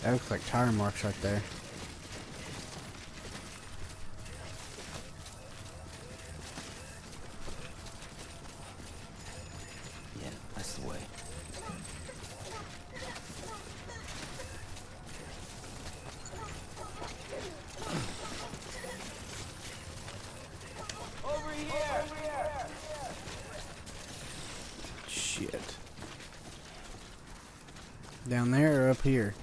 That looks like tire marks right there. Yeah, that's the way. Over here! Shit. Down there or up here?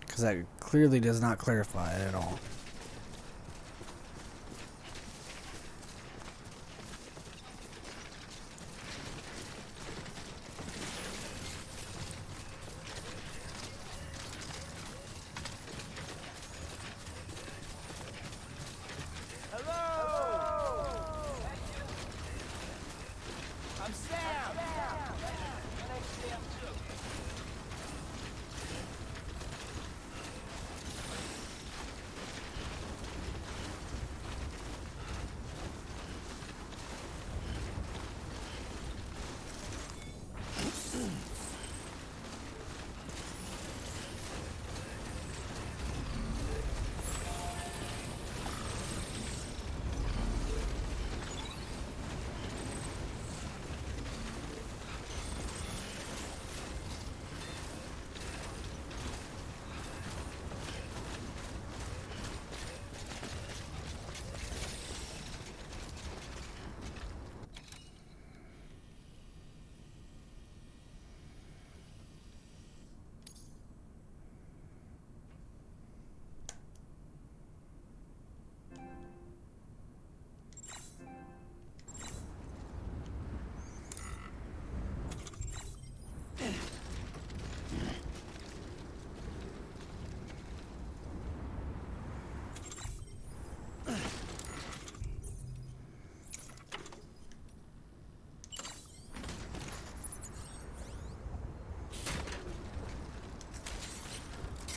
Because that clearly does not clarify it at all. I'm Sam! My name's Sam too.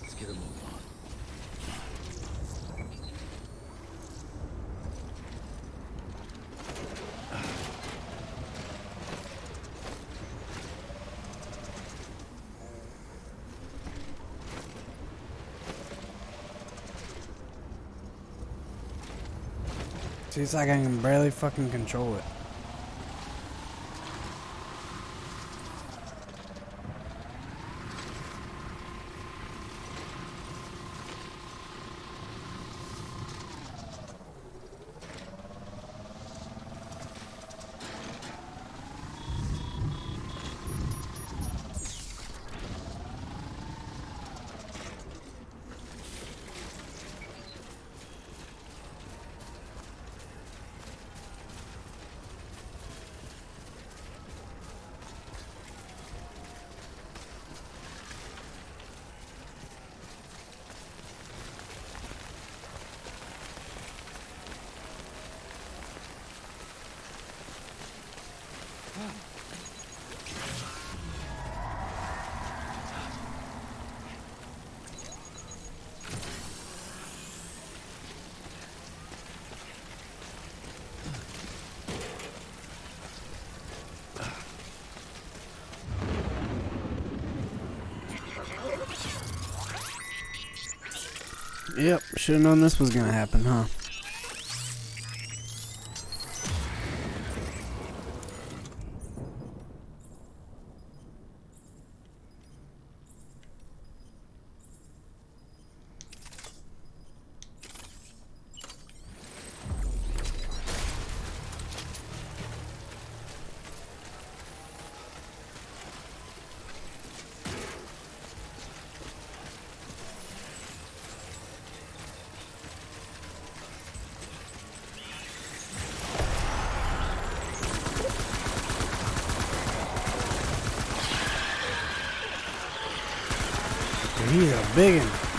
Let's get a move on. Seems like I can barely fucking control it. Yep, should have known this was gonna happen, huh? he's a big one.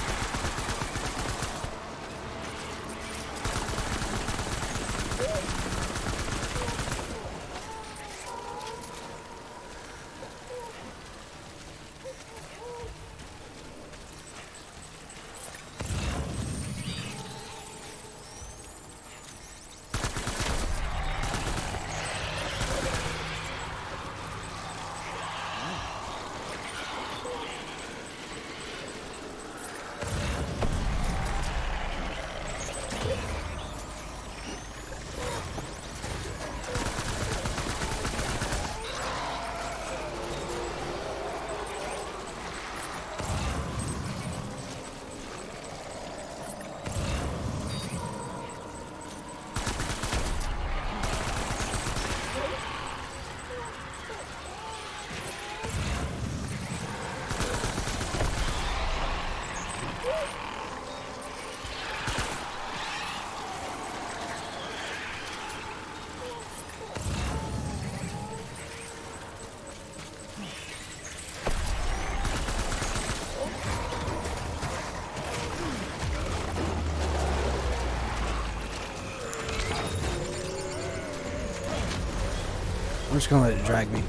I'm just gonna let it drag me.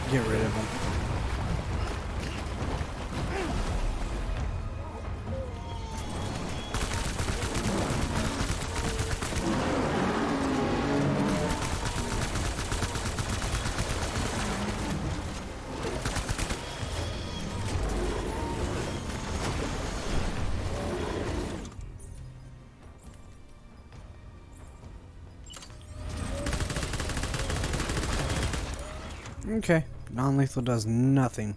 Get rid of him. Okay, non-lethal does nothing.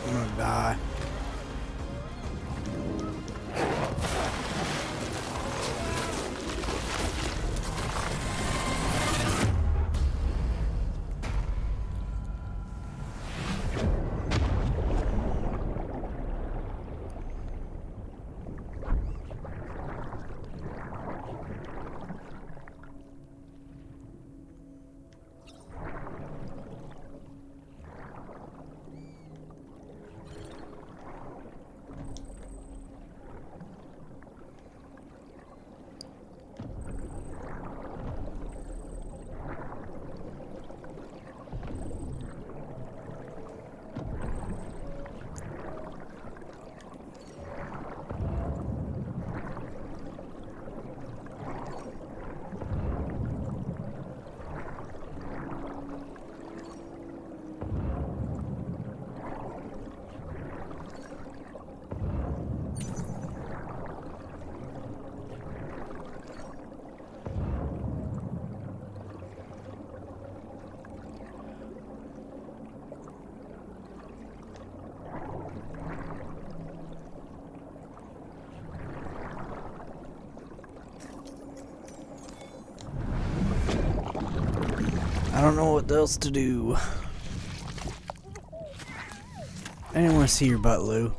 I'm gonna die. don't know what else to do. I didn't want to see your butt, Lou.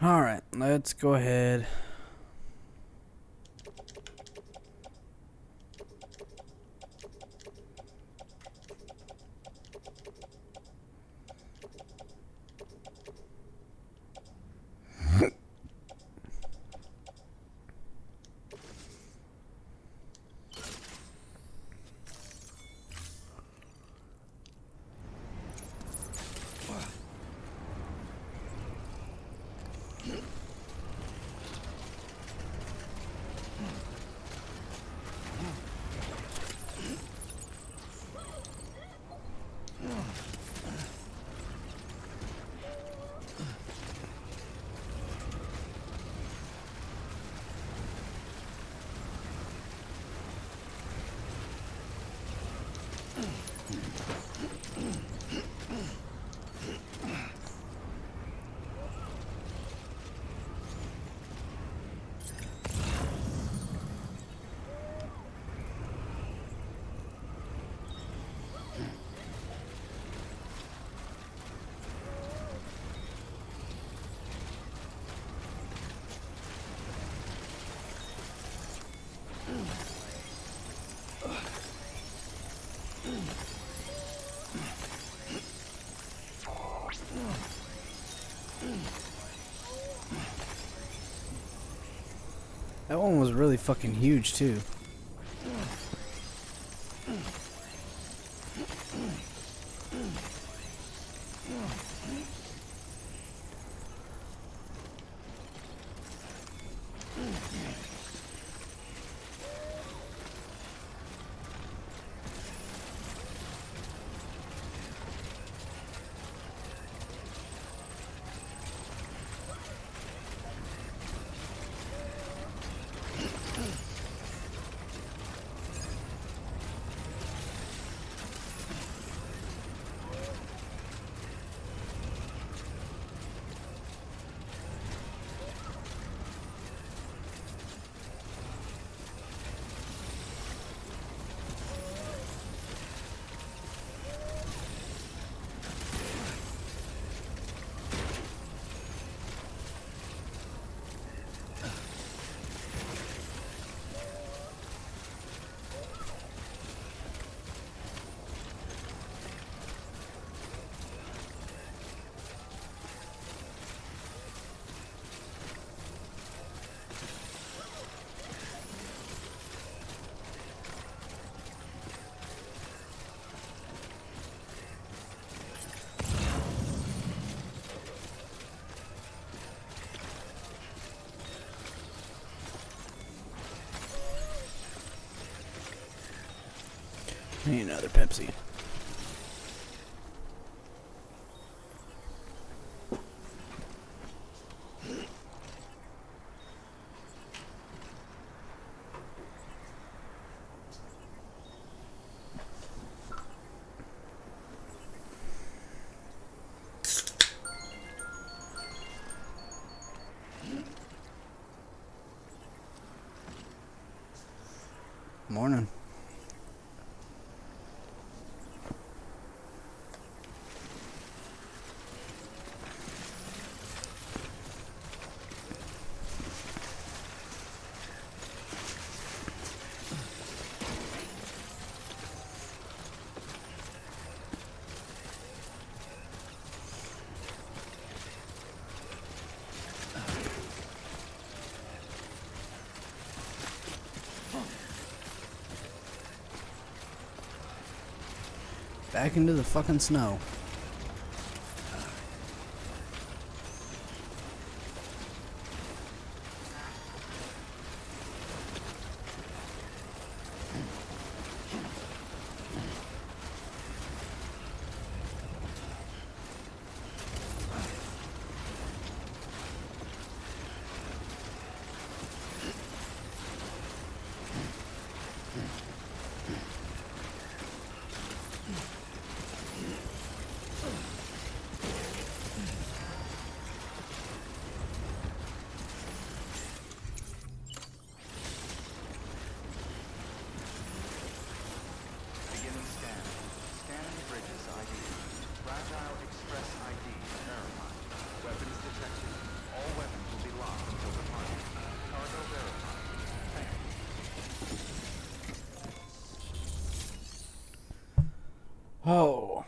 Alright, let's go ahead. That one was really fucking huge too. I need another Pepsi. Morning. Back into the fucking snow. Oh.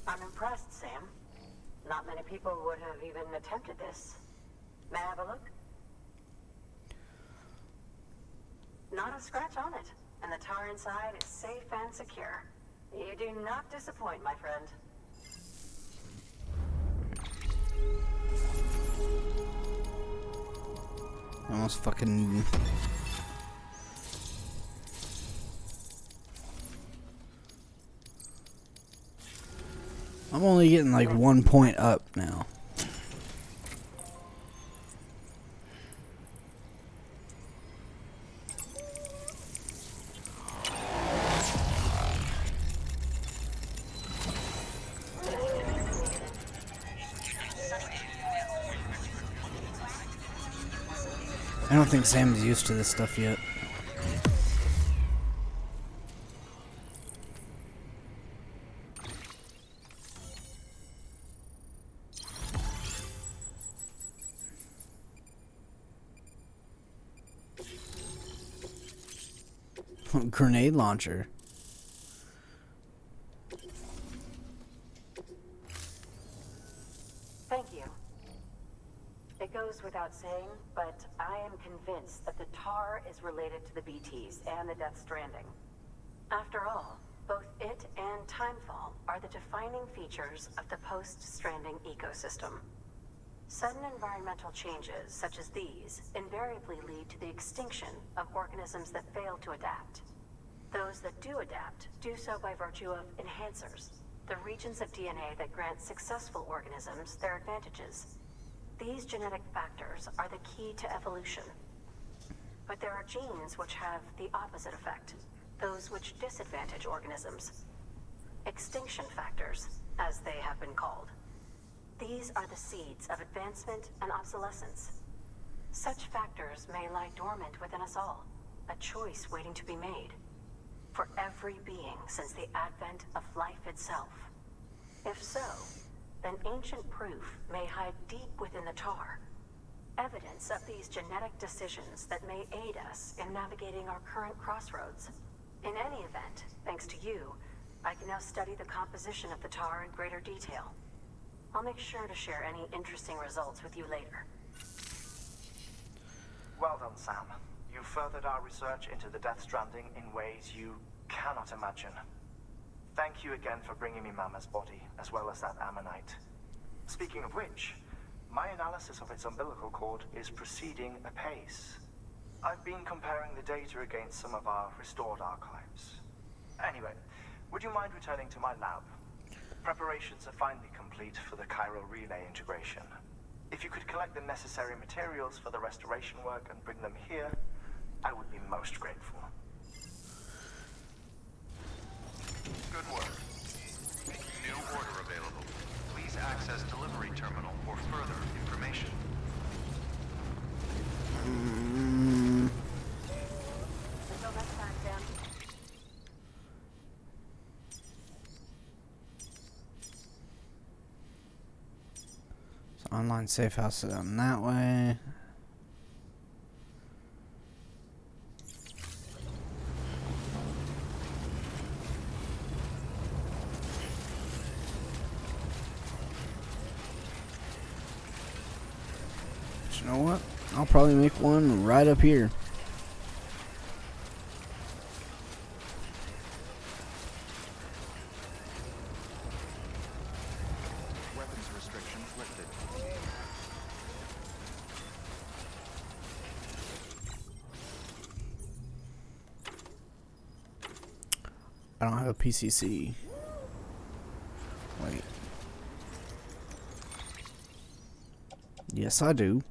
I'm impressed, Sam. Not many people would have even attempted this. May I have a look? Not a scratch on it, and the tar inside is safe and secure. You do not disappoint, my friend. Almost fucking... I'm only getting like 1 point up now. I don't think Sam's used to this stuff yet. Grenade launcher. Thank you. It goes without saying, but I am convinced that the tar is related to the BTs and the Death Stranding. After all, both it and Timefall are the defining features of the post-Stranding ecosystem. Sudden environmental changes such as these invariably lead to the extinction of organisms that fail to adapt. Those that do adapt do so by virtue of enhancers, the regions of DNA that grant successful organisms their advantages. These genetic factors are the key to evolution. But there are genes which have the opposite effect, those which disadvantage organisms. Extinction factors, as they have been called. These are the seeds of advancement and obsolescence. Such factors may lie dormant within us all, a choice waiting to be made. For every being since the advent of life itself. If so, then ancient proof may hide deep within the tar. Evidence of these genetic decisions that may aid us in navigating our current crossroads. In any event, thanks to you, I can now study the composition of the tar in greater detail. I'll make sure to share any interesting results with you later. Well done, Sam. You furthered our research into the Death Stranding in ways you cannot imagine. thank you again for bringing me Mama's body, as well as that ammonite. Speaking of which, my analysis of its umbilical cord is proceeding apace. I've been comparing the data against some of our restored archives. Anyway, would you mind returning to my lab? Preparations are finally complete for the chiral relay integration. If you could collect the necessary materials for the restoration work and bring them here, I would be most grateful. Good work. New order available. Please access delivery terminal for further information. Until next time, Sam. So online safe house is down that way. You know what? I'll probably make one right up here. Weapons restrictions lifted. I don't have a PCC. Wait. Yes, I do.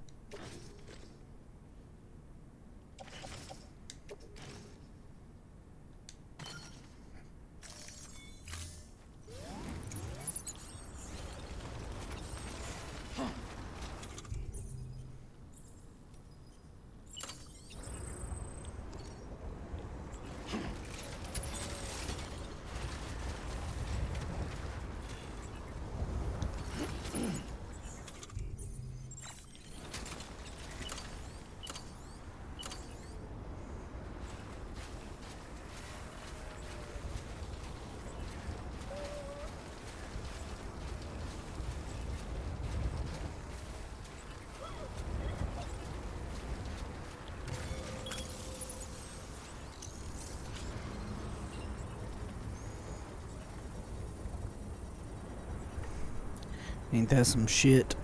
Ain't that some shit?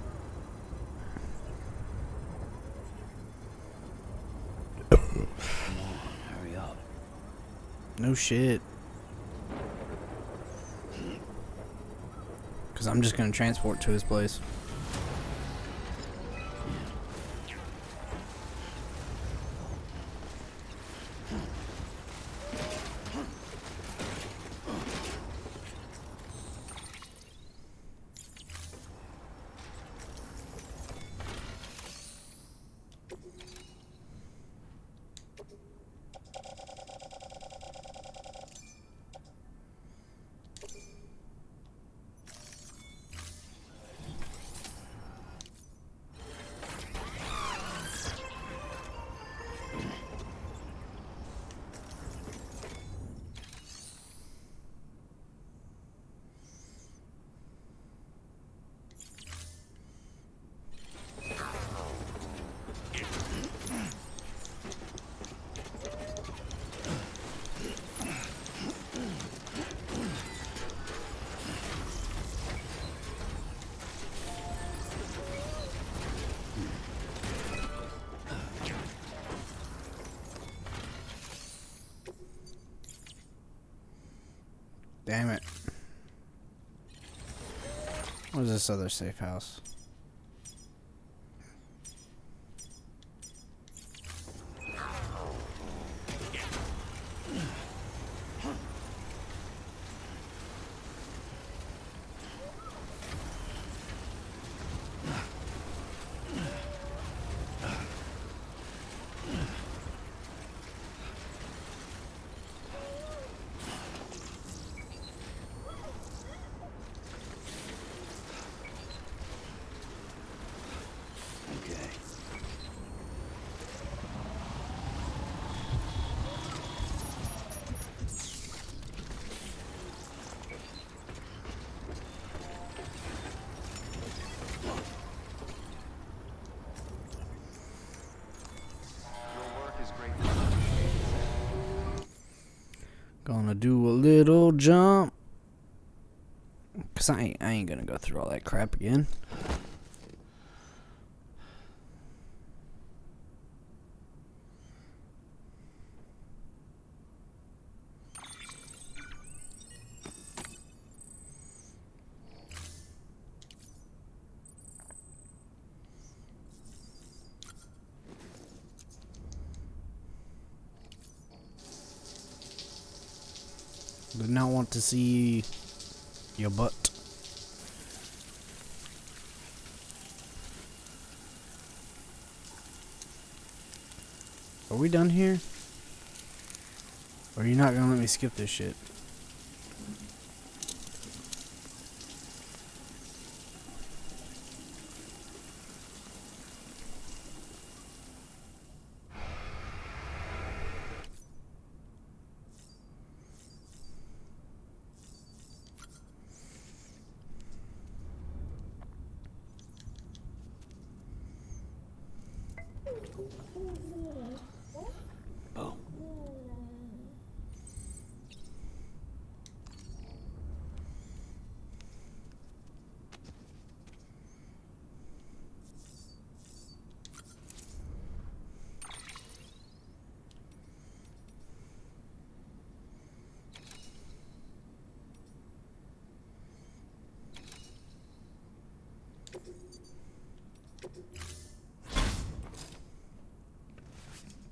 Hurry up. No shit. Cause I'm just gonna transport to his place. Damn it. What is this other safe house? Okay. Your work is greatly appreciated. Gonna do a little jump Because I ain't gonna go through all that crap again. Did not want to see your butt. Are we done here? Or are you not gonna let me skip this shit? Boom.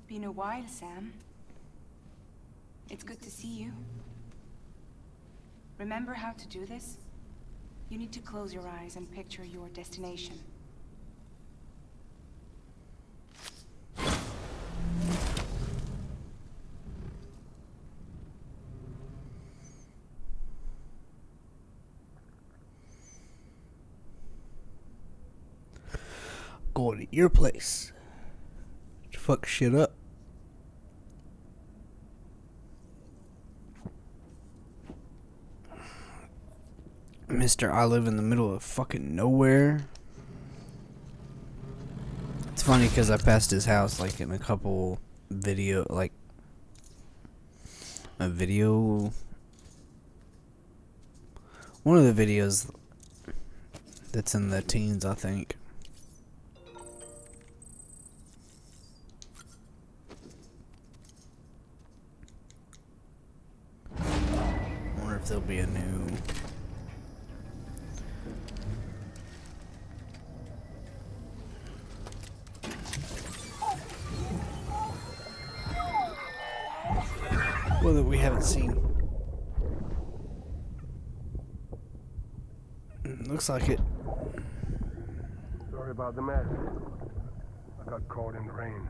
Been a while, Sam. It's good to see you. Remember how to do this? You need to close your eyes and picture your destination. Going to your place. Fuck shit up. Mr. I live in the middle of fucking nowhere. It's funny because I passed his house like in a couple video, like a video. One of the videos that's in the teens, I think. I wonder if there'll be a new. Well, that we haven't seen. Looks like it. Sorry about the mess. I got caught in the rain.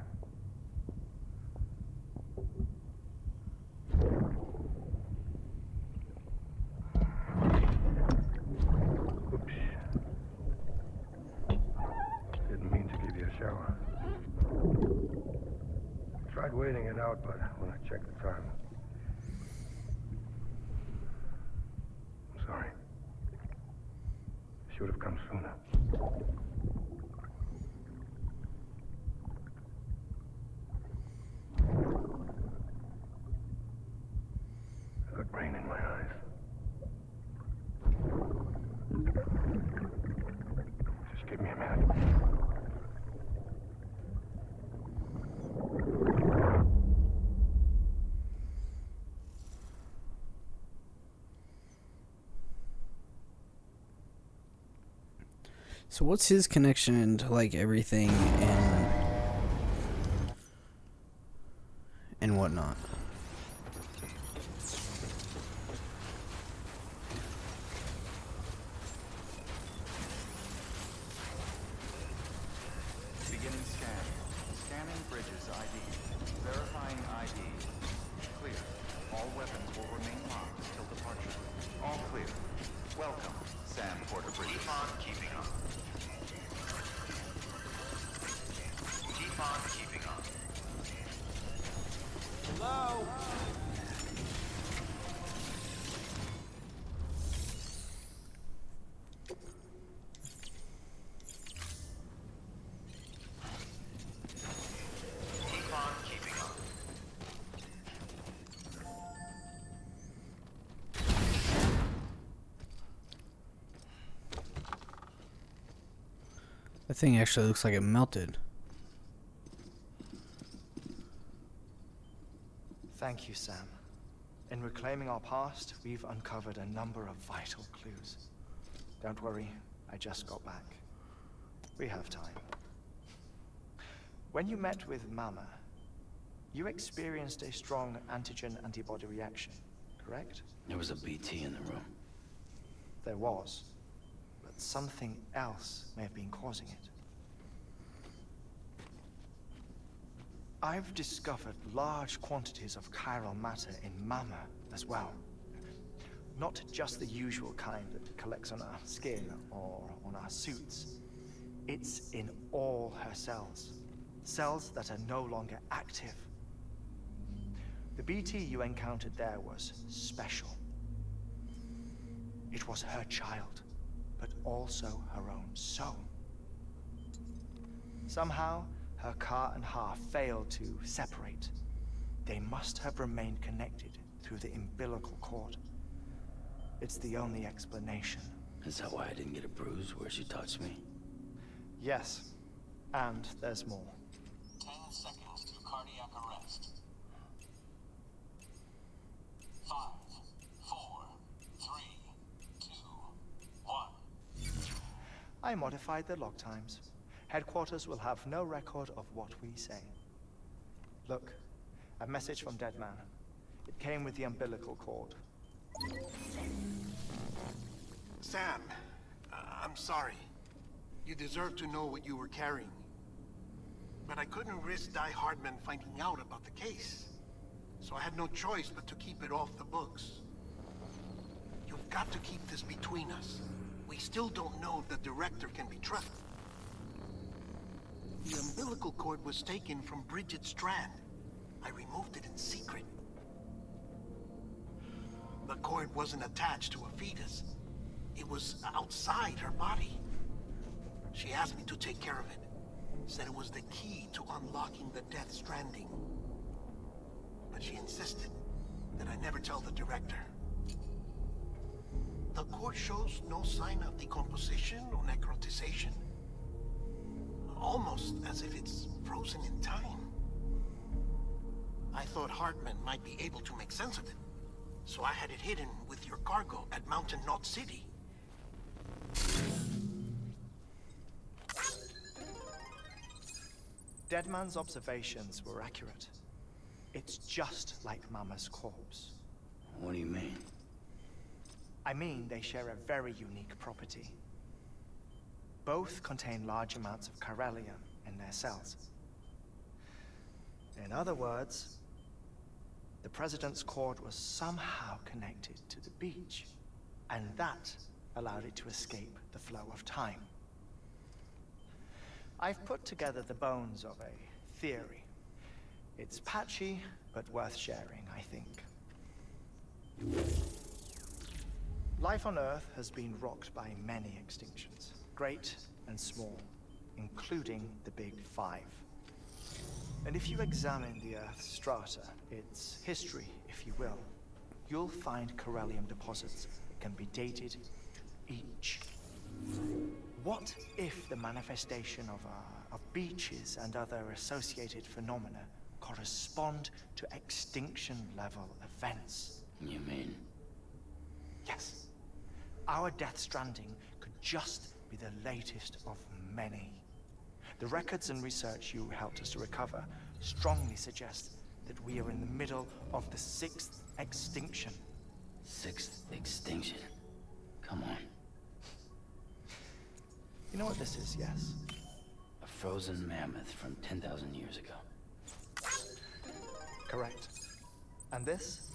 Oops. Didn't mean to give you a shower. Tried waiting it out, but when I checked the time. I'm sorry. Should have come sooner. I got rain in my eyes. Just give me a minute. So what's his connection into like everything and whatnot? Beginning scan. Scanning bridges ID. Verifying ID. Clear. All weapons will remain locked till departure. All clear. Welcome, Sam Porter Bridges. Keep on keeping up. Keep on keeping up. Hello? Keep on keeping up. That thing actually looks like it melted. Thank you, Sam. In reclaiming our past, we've uncovered a number of vital clues. Don't worry, I just got back. We have time. When you met with Mama, you experienced a strong antigen-antibody reaction, correct? There was a BT in the room. There was, but something else may have been causing it. I've discovered large quantities of chiral matter in Mama as well. Not just the usual kind that collects on our skin or on our suits. It's in all her cells. Cells that are no longer active. The BT you encountered there was special. It was her child, but also her own soul. Somehow, her car and half failed to separate. They must have remained connected through the umbilical cord. It's the only explanation. Is that why I didn't get a bruise where she touched me? Yes, and there's more. 10 seconds to cardiac arrest. 5, 4, 3, 2, 1. I modified the log times. Headquarters will have no record of what we say. Look, a message from Deadman. It came with the umbilical cord. Sam, I'm sorry. You deserve to know what you were carrying. But I couldn't risk Die Hardman finding out about the case. So I had no choice but to keep it off the books. You've got to keep this between us. We still don't know if the director can be trusted. The umbilical cord was taken from Bridget Strand. I removed it in secret. The cord wasn't attached to a fetus. It was outside her body. She asked me to take care of it. Said it was the key to unlocking the Death Stranding. But she insisted that I never tell the director. The cord shows no sign of decomposition or necrotization. Almost as if it's frozen in time. I thought Hartman might be able to make sense of it. So I had it hidden with your cargo at Mountain Knot City. Deadman's observations were accurate. It's just like Mama's corpse. What do you mean? I mean, they share a very unique property. Both contain large amounts of chiralium in their cells. In other words, the President's cord was somehow connected to the beach, and that allowed it to escape the flow of time. I've put together the bones of a theory. It's patchy, but worth sharing, I think. Life on Earth has been rocked by many extinctions, great and small, including the Big Five. And if you examine the Earth's strata, its history, if you will, you'll find chiralium deposits that can be dated to each. What if the manifestation of beaches and other associated phenomena correspond to extinction-level events? You mean? Yes. Our Death Stranding could just be the latest of many. The records and research you helped us to recover strongly suggest that we are in the middle of the 6th extinction. 6th extinction? Come on. You know what this is, yes? A frozen mammoth from 10,000 years ago. Correct. And this?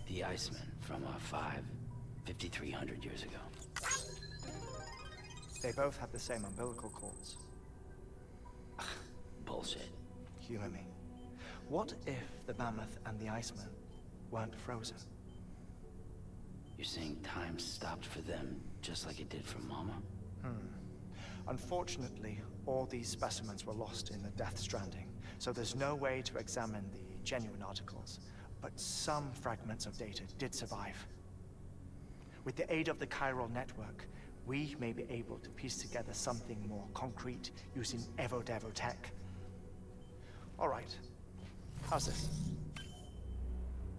The Iceman from 5,300 years ago. They both have the same umbilical cords. Bullshit. Humor me. What if the mammoth and the Iceman weren't frozen? You're saying time stopped for them just like it did for Mama? Unfortunately, all these specimens were lost in the Death Stranding, so there's no way to examine the genuine articles. But some fragments of data did survive. With the aid of the chiral network, we may be able to piece together something more concrete using Evo-Devo tech. All right, how's this?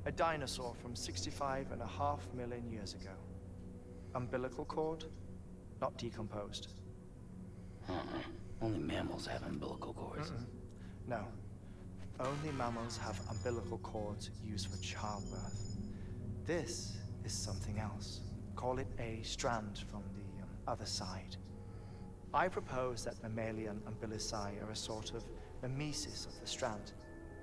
A dinosaur from 65.5 million years ago. Umbilical cord, not decomposed. Only mammals have umbilical cords. No. Only mammals have umbilical cords used for childbirth. This is something else. Call it a strand from the other side. I propose that mammalian umbilici are a sort of mimesis of the strand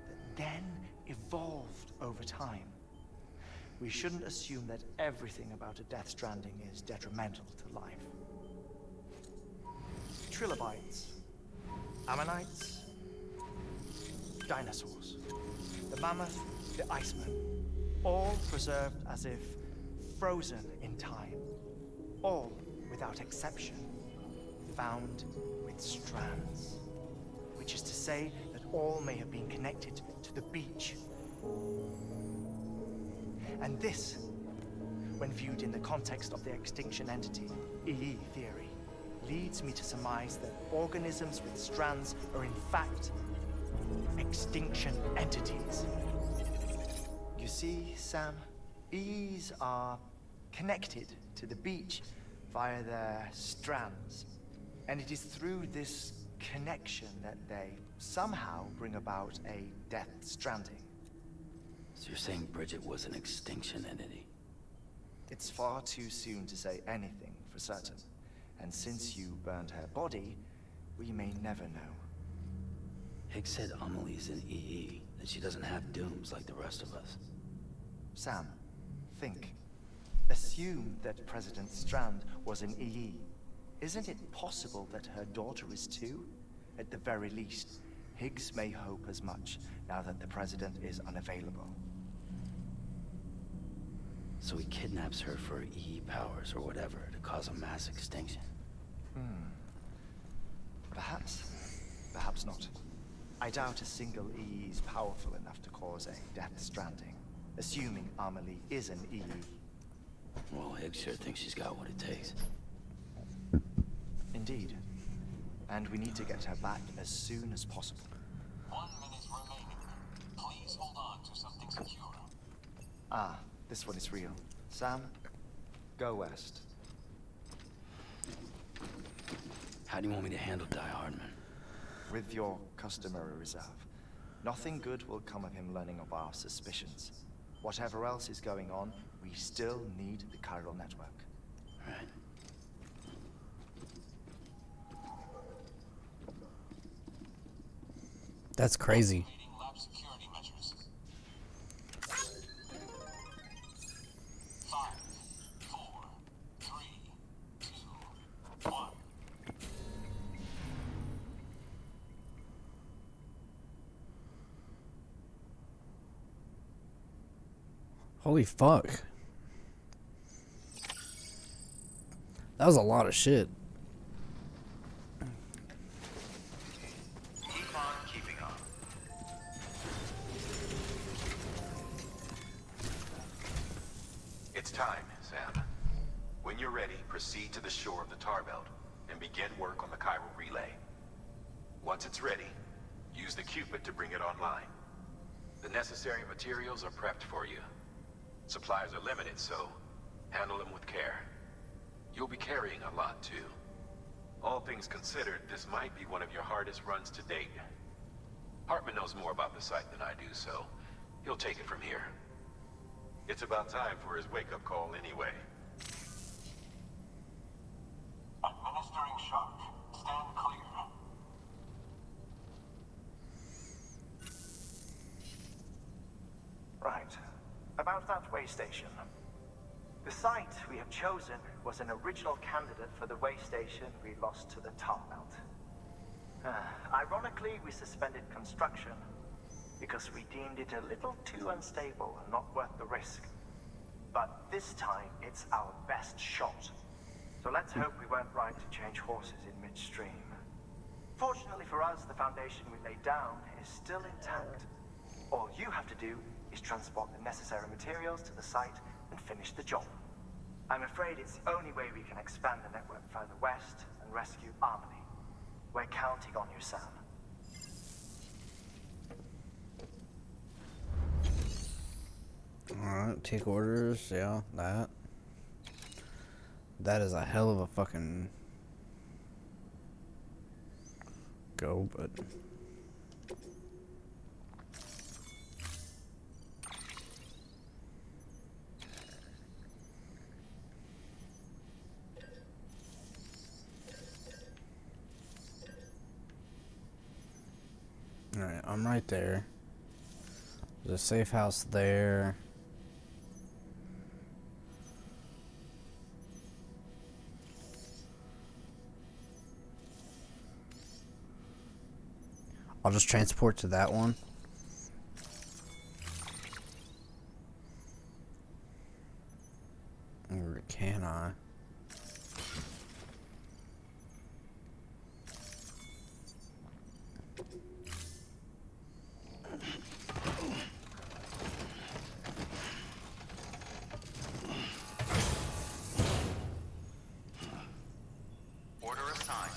that then evolved over time. We shouldn't assume that everything about a Death Stranding is detrimental to life. Trilobites, ammonites, dinosaurs, the mammoth, the iceman, all preserved as if frozen in time, all without exception found with strands, which is to say that all may have been connected to the beach. And this, when viewed in the context of the extinction entity, EE theory, leads me to surmise that organisms with strands are in fact extinction entities. You see, Sam, EEs are connected to the beach via their strands. And it is through this connection that they somehow bring about a Death Stranding. So you're saying Bridget was an extinction entity? It's far too soon to say anything for certain. And since you burned her body, we may never know. Higgs said Amelie's an EE, that she doesn't have dooms like the rest of us. Sam, think. Assume that President Strand was an EE. Isn't it possible that her daughter is too? At the very least, Higgs may hope as much now that the President is unavailable. So he kidnaps her for EE powers or whatever to cause a mass extinction. Perhaps. Perhaps not. I doubt a single EE is powerful enough to cause a Death Stranding, assuming Amelie is an EE. Well, Higgs sure thinks she's got what it takes. Indeed. And we need to get her back as soon as possible. 1 minute remaining. Please hold on to something secure. Ah, this one is real. Sam, go west. How do you want me to handle Die Hardman? With your customary reserve. Nothing good will come of him learning of our suspicions. Whatever else is going on, we still need the chiral network. Right. That's crazy. Activating lab security measures. 5, 4, 3, 2, 1. Holy fuck. That was a lot of shit. Keep on keeping on. It's time, Sam. When you're ready, proceed to the shore of the tar belt and begin work on the chiral relay. Once it's ready, use the Cupid to bring it online. The necessary materials are prepped for you. Supplies are limited, so handle them with care. You'll be carrying a lot, too. All things considered, this might be one of your hardest runs to date. Hartman knows more about the site than I do, so he'll take it from here. It's about time for his wake-up call anyway. Administering shock. Stand clear. Right. About that way station. The site we have chosen was an original candidate for the way station we lost to the tar belt. Ironically, we suspended construction because we deemed it a little too unstable and not worth the risk. But this time, it's our best shot. So let's hope we weren't right to change horses in midstream. Fortunately for us, the foundation we laid down is still intact. All you have to do is transport the necessary materials to the site and finish the job. I'm afraid it's the only way we can expand the network further west and rescue Harmony. We're counting on you, Sam. Alright, take orders, yeah, that. That is a hell of a fucking go, but alright, I'm right there. There's a safe house there. I'll just transport to that one. Or can I? Order assigned.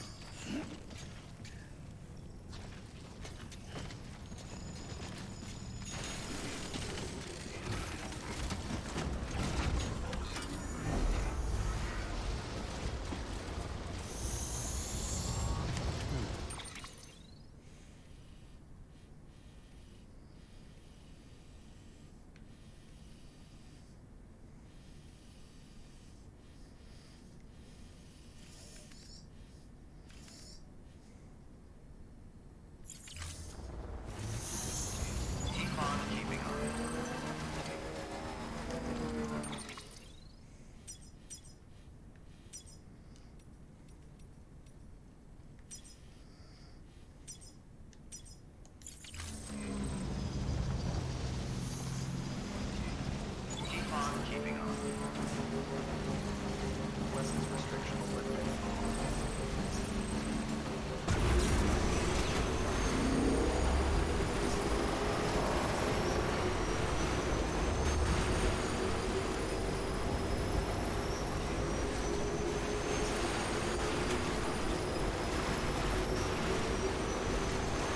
Keep on keeping on. Keep on keeping on. Weapons restriction eliminated.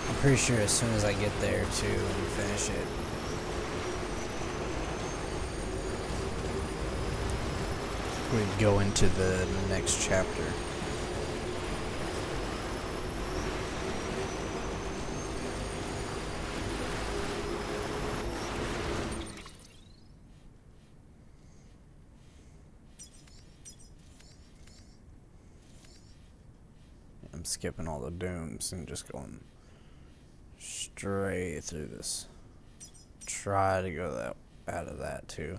I'm pretty sure as soon as I get there too and finish it, we'd go into the next chapter. I'm skipping all the dooms and just going straight through this. Try to go that out of that too.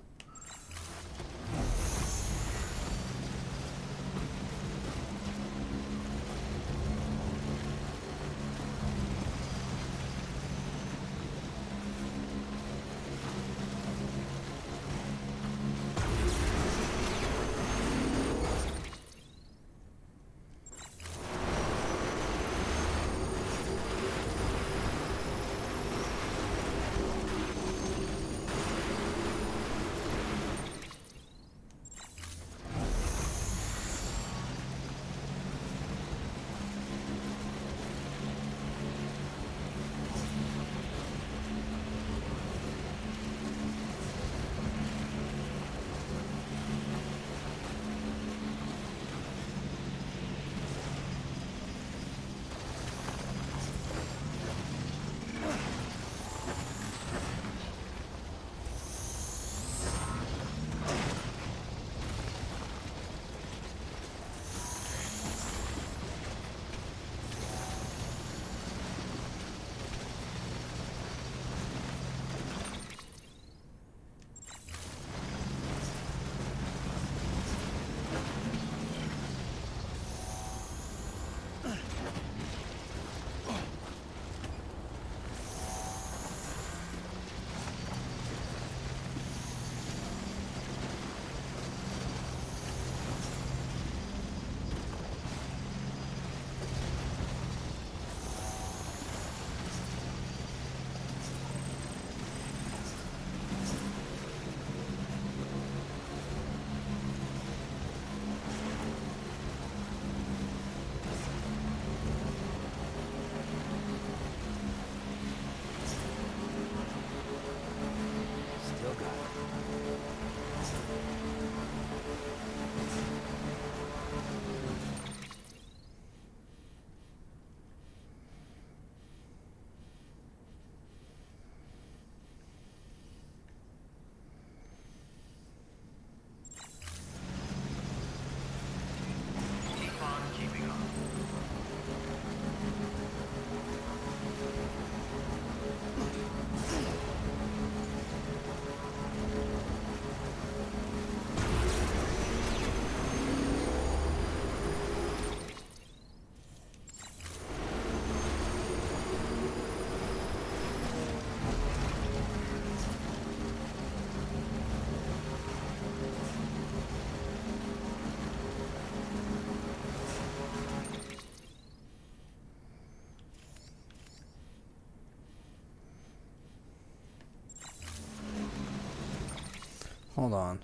Hold on.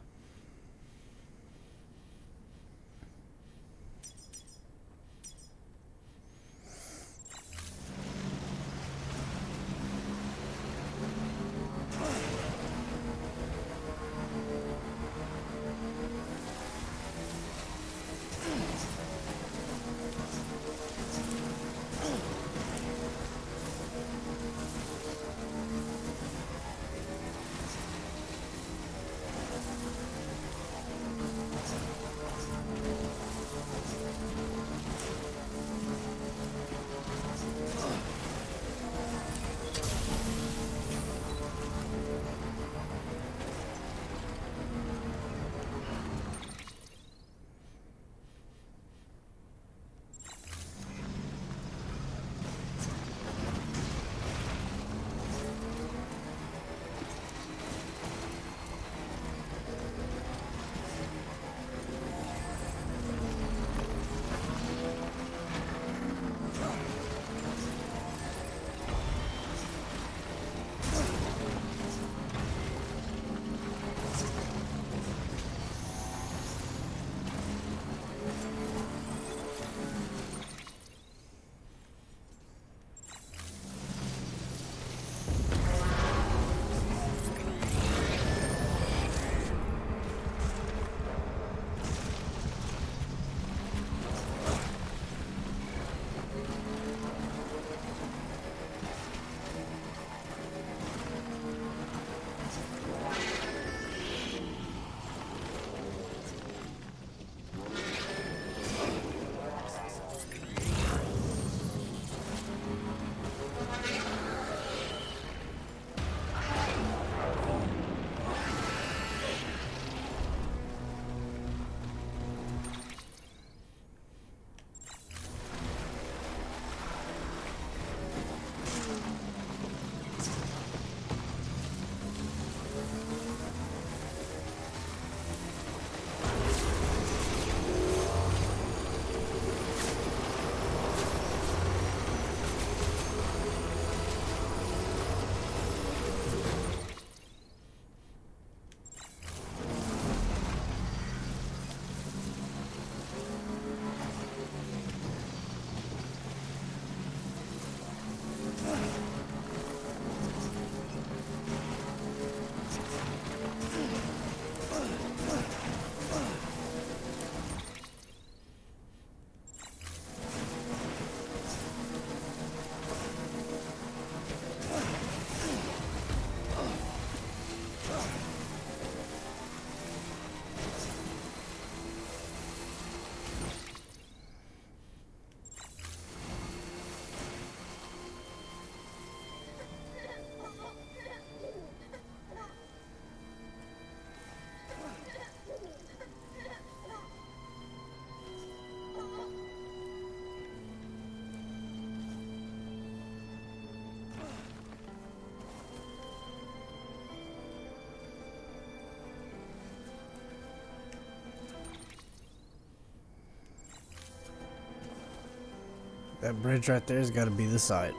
That bridge right there's got to be the site.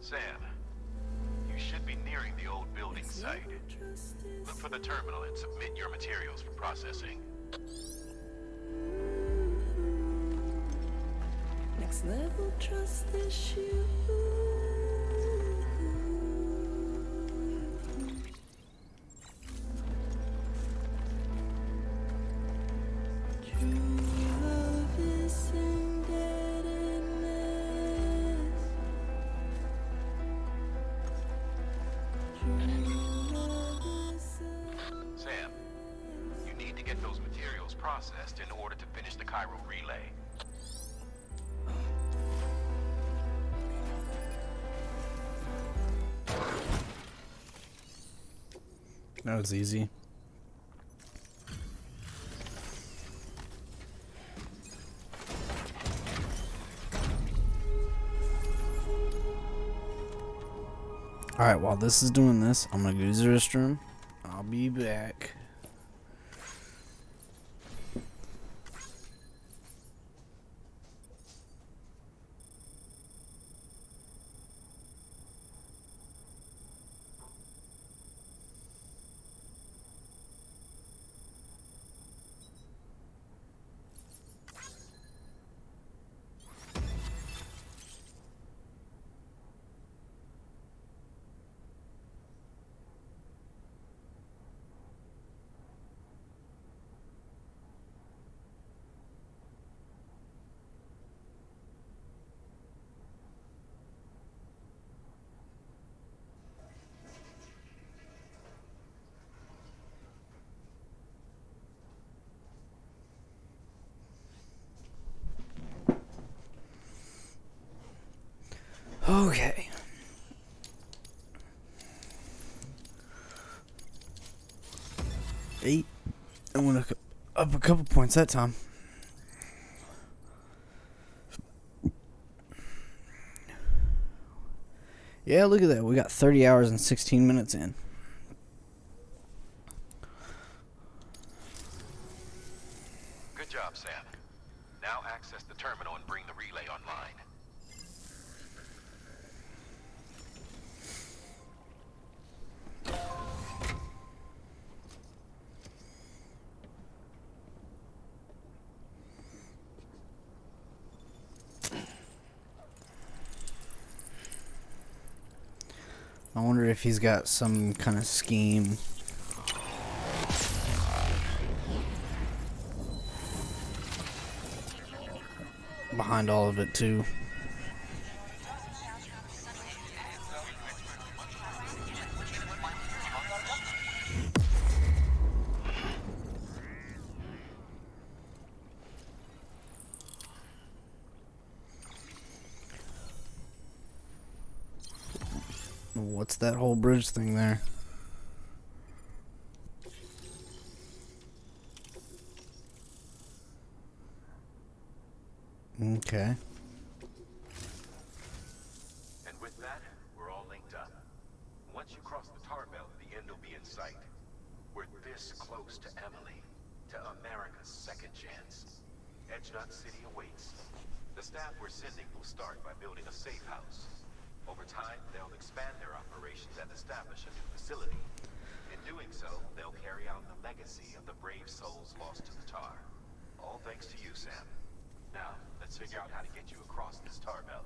Sam, you should be nearing the old building site. Look for the terminal and submit your materials for processing. Next level trust issue. True love is indebtedness. True love is Sam, you need to get those materials processed in order to finish the Cairo relay. That was easy. Alright, while this is doing this, I'm gonna go use the restroom. I'll be back. Okay. Eight. I went up a couple points that time. Yeah, look at that. We got 30 hours and 16 minutes in. Good job, Sam. Now access the terminal and bring the relay online. I wonder if he's got some kind of scheme. Behind all of it, too. What's that whole bridge thing there? Okay. And with that, we're all linked up. Once you cross the tar belt, the end will be in sight. We're this close to Emily, to America's second chance. Edgenut City awaits. The staff we're sending will start by building a safe house. Over time, they'll expand their operations and establish a new facility. In doing so, they'll carry out the legacy of the brave souls lost to the tar. All thanks to you, Sam. Now, let's figure out how to get you across this tar belt.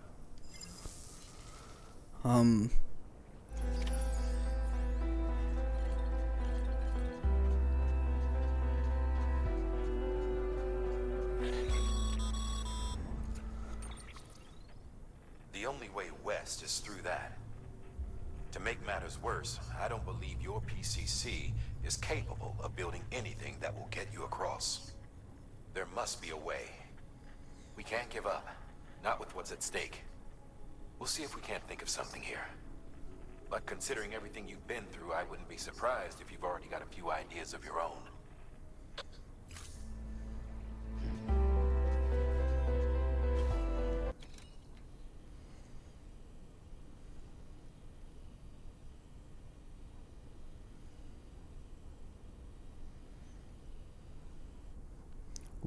The only way west is through that. To make matters worse, I don't believe your PCC is capable of building anything that will get you across. There must be a way. We can't give up, not with what's at stake. We'll see if we can't think of something here. But considering everything you've been through, I wouldn't be surprised if you've already got a few ideas of your own.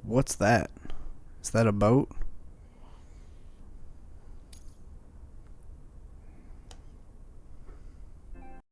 What's that? Is that a boat?